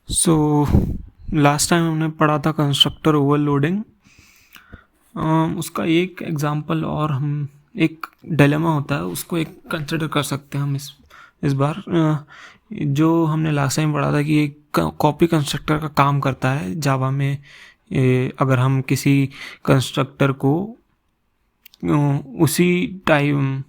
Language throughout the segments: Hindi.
सो लास्ट टाइम हमने पढ़ा था कंस्ट्रक्टर ओवरलोडिंग। उसका एक एग्जांपल और हम एक डिलेमा होता है उसको एक कंसिडर कर सकते हैं हम इस बार। जो हमने लास्ट टाइम पढ़ा था कि एक कॉपी कंस्ट्रक्टर का काम करता है जावा में। अगर हम किसी कंस्ट्रक्टर को उसी टाइम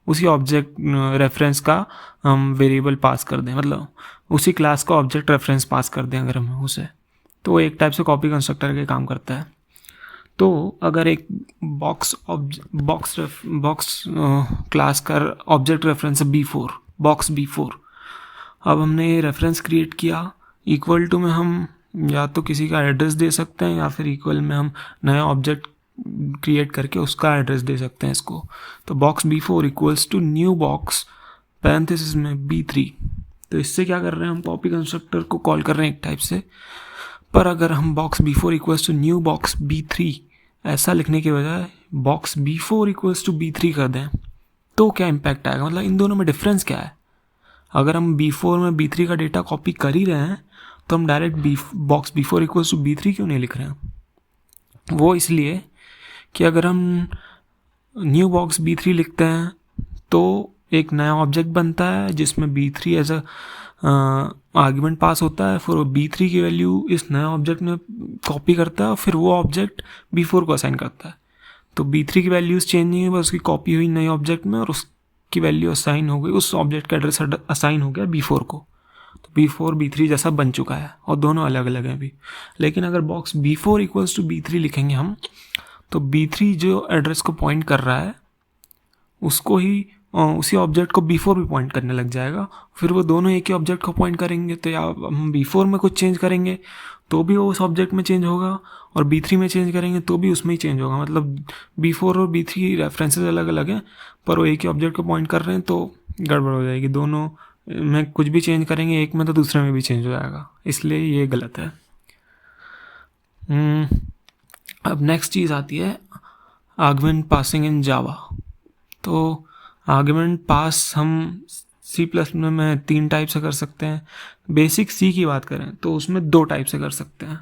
उसी ऑब्जेक्ट रेफरेंस का हम वेरिएबल पास कर दें, मतलब उसी क्लास का ऑब्जेक्ट रेफरेंस पास कर दें अगर हम उसे, तो एक टाइप से कॉपी कंस्ट्रक्टर के काम करता है। तो अगर एक बॉक्स क्लास का ऑब्जेक्ट रेफरेंस है B4, बॉक्स B4। अब हमने ये रेफरेंस क्रिएट किया, इक्वल टू में हम या तो किसी का एड्रेस दे सकते हैं या फिर इक्वल में हम नया ऑब्जेक्ट क्रिएट करके उसका एड्रेस दे सकते हैं इसको। तो box B4 equals to new box parenthesis में B3। तो इससे क्या कर रहे हैं, हम कॉपी कंस्ट्रक्टर को कॉल कर रहे हैं एक टाइप से। पर अगर हम box B4 equals to new box B3 ऐसा लिखने के बजाय box B4 equals to B3 कर दें, तो क्या इम्पैक्ट आएगा, मतलब इन दोनों में डिफरेंस क्या है। अगर हम B4 में B3 का डेटा कॉपी कर ही रहे हैं तो हम direct box B4 equals to B3 क्यों नहीं लिख रहे हैं। वो इसलिए कि अगर हम न्यू बॉक्स B3 लिखते हैं तो एक नया ऑब्जेक्ट बनता है जिसमें B3 as a argument pass होता है, फिर वो B3 की वैल्यू इस नया ऑब्जेक्ट में कॉपी करता है और फिर वो ऑब्जेक्ट B4 को असाइन करता है। तो B3 की वैल्यूज़ चेंज नहीं हुई, बस उसकी कॉपी हुई नए ऑब्जेक्ट में और उसकी वैल्यू असाइन हो गई, उस ऑब्जेक्ट का एड्रेस असाइन हो गया B4 को। तो B4 B3 जैसा बन चुका है और दोनों अलग अलग हैं अभी। लेकिन अगर box B4 equals to B3 लिखेंगे हम, तो B3 जो एड्रेस को पॉइंट कर रहा है उसको ही उसी ऑब्जेक्ट को B4 भी पॉइंट करने लग जाएगा। फिर वो दोनों एक ही ऑब्जेक्ट को पॉइंट करेंगे, तो या हम B4 में कुछ चेंज करेंगे तो भी वो उस ऑब्जेक्ट में चेंज होगा और B3 में चेंज करेंगे तो भी उसमें ही चेंज होगा। मतलब B4 और B3 रेफरेंसेस अलग अलग हैं पर वो एक ही ऑब्जेक्ट को पॉइंट कर रहे हैं, तो गड़बड़ हो जाएगी। दोनों में कुछ भी चेंज करेंगे एक में तो दूसरे में भी चेंज हो जाएगा, इसलिए ये गलत है। अब नेक्स्ट चीज़ आती है आर्गुमेंट पासिंग इन जावा। तो आर्गुमेंट पास हम C++ में 3 टाइप से कर सकते हैं। बेसिक C की बात करें तो उसमें 2 टाइप से कर सकते हैं,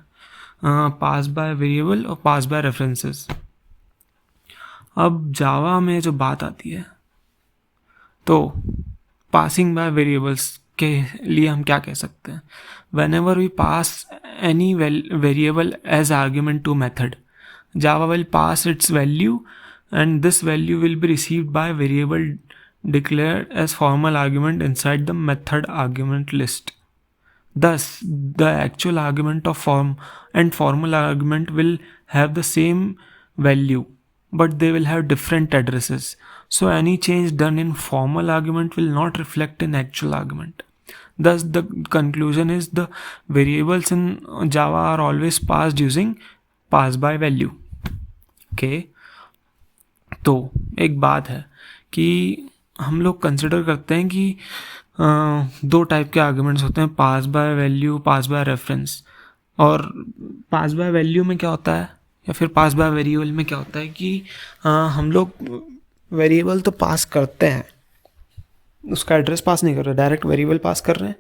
पास बाय वेरिएबल और पास बाय रेफरेंसेस। अब जावा में जो बात आती है तो पासिंग बाय वेरिएबल्स के लिए हम क्या कह सकते हैं, whenever we pass any variable as argument to method, Java will pass its value and this value will be received by variable declared as formal argument inside the method argument list. Thus, the actual argument of form and formal argument will have the same value, but they will have different addresses. So any change done in formal argument will not reflect in actual argument. Thus, the conclusion is the variables in Java are always passed using pass by value. Okay, तो एक बात है कि हम लोग कंसिडर करते हैं कि 2 टाइप के आर्गुमेंट्स होते हैं, pass by value, pass by reference. और पास बाय वैल्यू में क्या होता है या फिर पास बाय वेरिएबल में क्या होता है कि हम लोग वेरिएबल तो पास करते हैं, उसका एड्रेस पास नहीं कर रहे, डायरेक्ट वेरिएबल पास कर रहे हैं,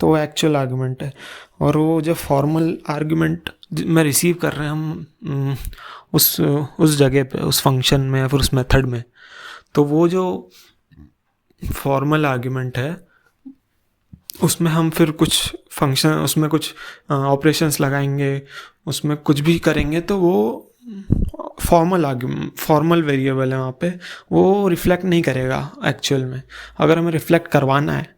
तो वो एक्चुअल आर्गुमेंट है। और वो जो फॉर्मल आर्गुमेंट में रिसीव कर रहे हैं हम उस जगह पे, उस फंक्शन में या फिर उस मेथड में, तो वो जो फॉर्मल आर्गुमेंट है उसमें हम फिर कुछ फंक्शन, उसमें कुछ ऑपरेशंस लगाएंगे, उसमें कुछ भी करेंगे, तो वो फॉर्मल वेरिएबल है, वहाँ पे वो रिफ्लेक्ट नहीं करेगा एक्चुअल में। अगर हमें रिफ्लेक्ट करवाना है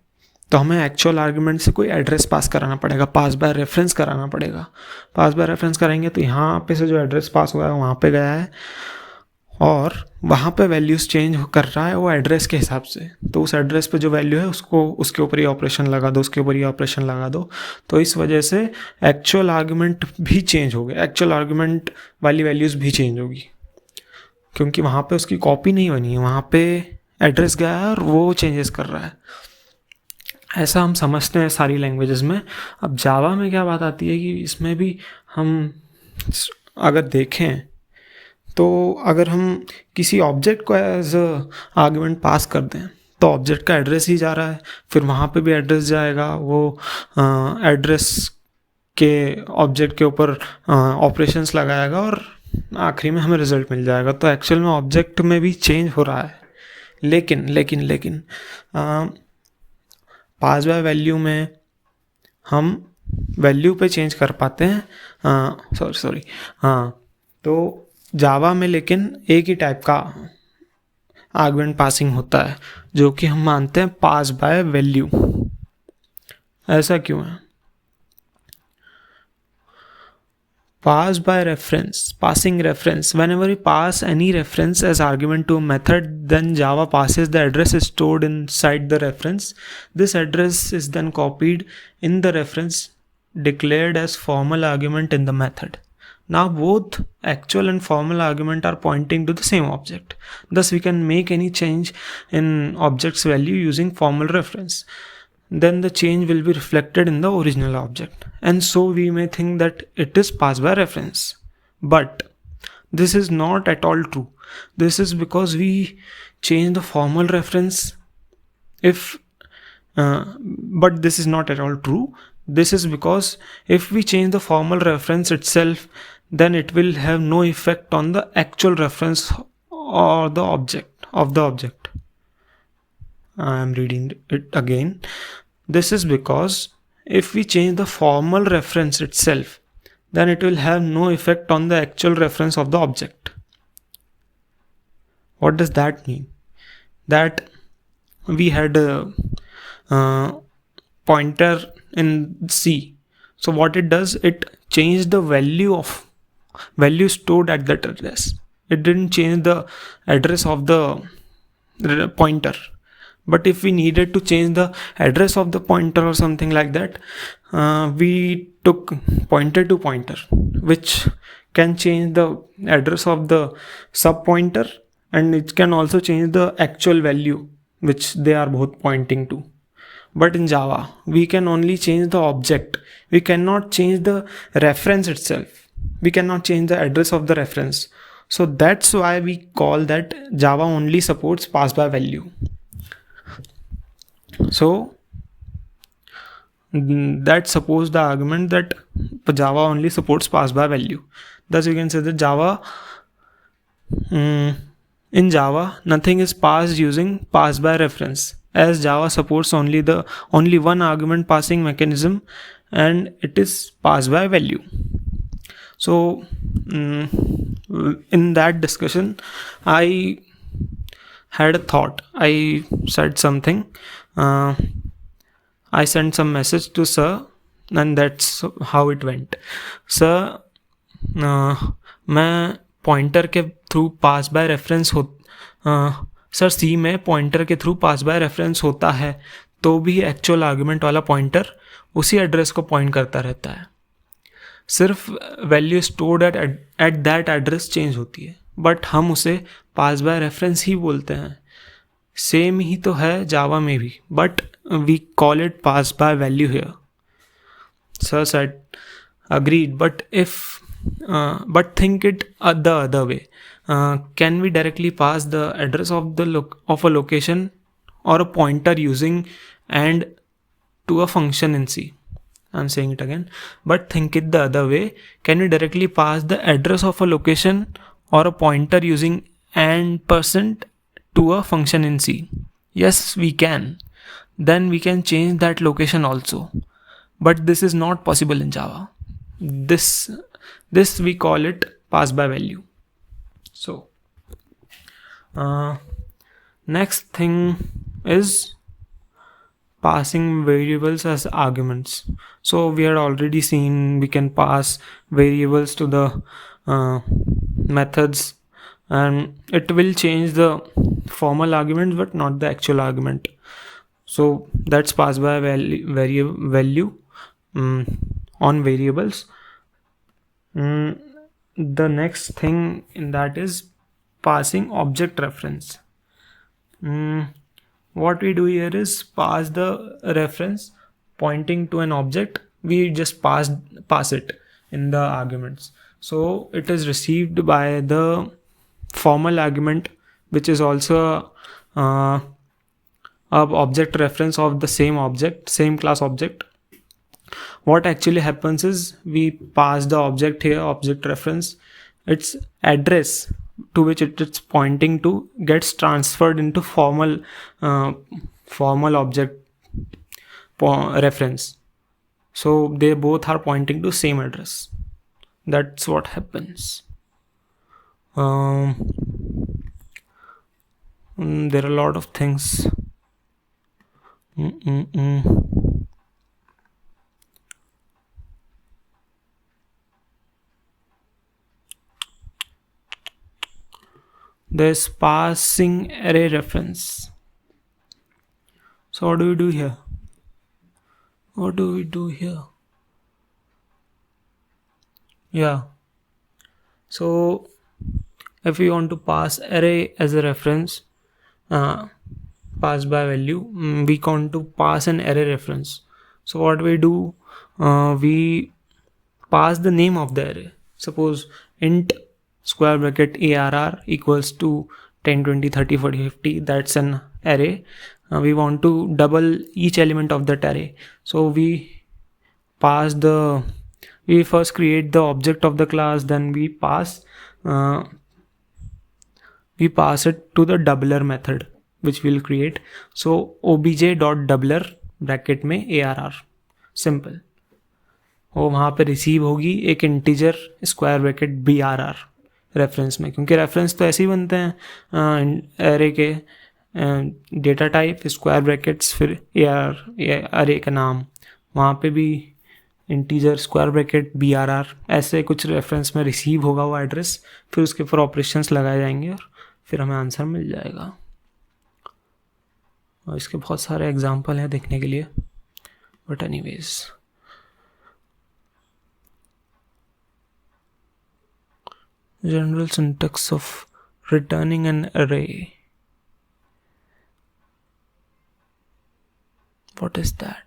तो हमें एक्चुअल आर्गुमेंट से कोई एड्रेस पास कराना पड़ेगा, पास बाय रेफरेंस कराना पड़ेगा। पास बाय रेफरेंस करेंगे तो यहाँ पे से जो एड्रेस पास हुआ है वहाँ पे गया है और वहाँ पे वैल्यूज़ चेंज कर रहा है वो एड्रेस के हिसाब से, तो उस एड्रेस पे जो वैल्यू है उसको उसके ऊपर ही ऑपरेशन लगा दो, उसके ऊपर ही ऑपरेशन लगा दो। तो इस वजह से एक्चुअल आर्गुमेंट भी चेंज हो गया, एक्चुअल आर्गुमेंट वाली वैल्यूज़ भी चेंज होगी, क्योंकि वहाँ पे उसकी कॉपी नहीं बनी है, वहाँ पे एड्रेस गया है और वो चेंजेस कर रहा है। ऐसा हम समझते हैं सारी लैंग्वेजेस में। अब जावा में क्या बात आती है कि इसमें भी हम अगर देखें तो अगर हम किसी ऑब्जेक्ट को एज आर्गुमेंट पास कर दें तो ऑब्जेक्ट का एड्रेस ही जा रहा है, फिर वहाँ पे भी एड्रेस जाएगा, वो एड्रेस के ऑब्जेक्ट के ऊपर ऑपरेशंस लगाएगा और आखिरी में हमें रिजल्ट मिल जाएगा। तो एक्चुअल में ऑब्जेक्ट में भी चेंज हो रहा है, लेकिन पास बाय वैल्यू में हम वैल्यू पे चेंज कर पाते हैं। सॉरी तो जावा में लेकिन एक ही टाइप का आर्गुमेंट पासिंग होता है, जो कि हम मानते हैं पास बाय वैल्यू। ऐसा क्यों है? Pass by reference, passing reference. Whenever we pass any reference as argument to a method, then Java passes the address stored inside the reference. This address is then copied in the reference declared as formal argument in the method. Now both actual and formal argument are pointing to the same object. Thus we can make any change in object's value using formal reference. Then the change will be reflected in the original object, and so we may think that it is passed by reference. But this is not at all true. This is because we change the formal reference but this is not at all true. This is because if we change the formal reference itself, then it will have no effect on the actual reference or the object of the object. I am reading it again. This is because if we change the formal reference itself, then it will have no effect on the actual reference of the object. What does that mean? That we had a pointer in C. So what it does, it changed the value stored at that address. It didn't change the address of the pointer. But if we needed to change the address of the pointer or something like that, we took pointer to pointer, which can change the address of the sub pointer, and it can also change the actual value which they are both pointing to. But in Java, we can only change the object. We cannot change the reference itself. We cannot change the address of the reference. So that's why we call that Java only supports pass by value. So that supports the argument that Java only supports pass by value. Thus we can say that in Java nothing is passed using pass by reference, as Java supports only one argument passing mechanism, and it is pass by value. So in that discussion I had a thought. I said something. I sent some message to sir, and that's how it went. Sir, मैं पॉइंटर के through pass by reference sir C में पॉइंटर के थ्रू पास बाय रेफरेंस होता है तो भी एक्चुअल आर्गुमेंट वाला पॉइंटर उसी एड्रेस को पॉइंट करता रहता है, सिर्फ value stored at that address change होती है, बट हम उसे पास बाय रेफरेंस ही बोलते हैं। सेम ही तो है जावा में भी, but we call it pass by value here. Sir said agreed, but think it the other way. Can we directly pass the address of of a location or a pointer using and to a function in C? I'm saying it again. But think it the other way. Can we directly pass the address of a location or a pointer using and % to a function in C? Yes, we can. Then we can change that location also. But this is not possible in Java. This we call it pass by value. So next thing is passing variables as arguments. So we had already seen we can pass variables to the methods, and it will change the formal argument but not the actual argument. So that's pass by value on variables. The next thing in that is passing object reference. What we do here is pass the reference pointing to an object. We just pass it in the arguments. So it is received by the formal argument, which is also a object reference of the same object, same class object. what actually happens is we pass the object here, object reference, its address to which it's pointing to gets transferred into formal object reference. So they both are pointing to same address. That's what happens. There are a lot of things. There's passing array reference. So what do we do here? Yeah, so if we want to pass array as a reference, pass by value, we want to pass an array reference. So what we do, we pass the name of the array. Suppose int square bracket arr equals to 10 20 30 40 50. That's an array. We want to double each element of that array. So we first create the object of the class, then we pass it to the doubler method which we'll create. So obj.doubler bracket में arr, सिंपल. वो वहाँ पे रिसीव होगी एक integer square bracket BRR reference में, क्योंकि रेफरेंस तो ऐसे ही बनते हैं एरे के, डेटा टाइप स्क्वायर ब्रैकेट्स फिर एरे का नाम, वहाँ पे भी इंटीजर स्क्वायर ब्रैकेट BRR, ऐसे कुछ रेफरेंस में रिसीव होगा वो एड्रेस, फिर उसके ऊपर ऑपरेशंस लगाए जाएंगे और फिर हमें आंसर मिल जाएगा. और इसके बहुत सारे एग्जांपल हैं देखने के लिए, but anyways. General syntax of returning an array. What is that?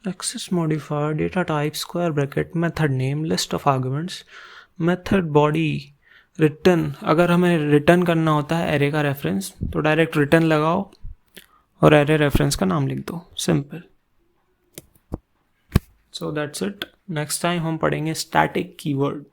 Access modifier, data type, square bracket, method name, list of arguments, method body, return. अगर हमें रिटर्न करना होता है एरे का रेफरेंस तो डायरेक्ट रिटर्न लगाओ और एरे रेफरेंस का नाम लिख दो, simple. So that's it. Next time हम पढ़ेंगे स्टैटिक कीवर्ड.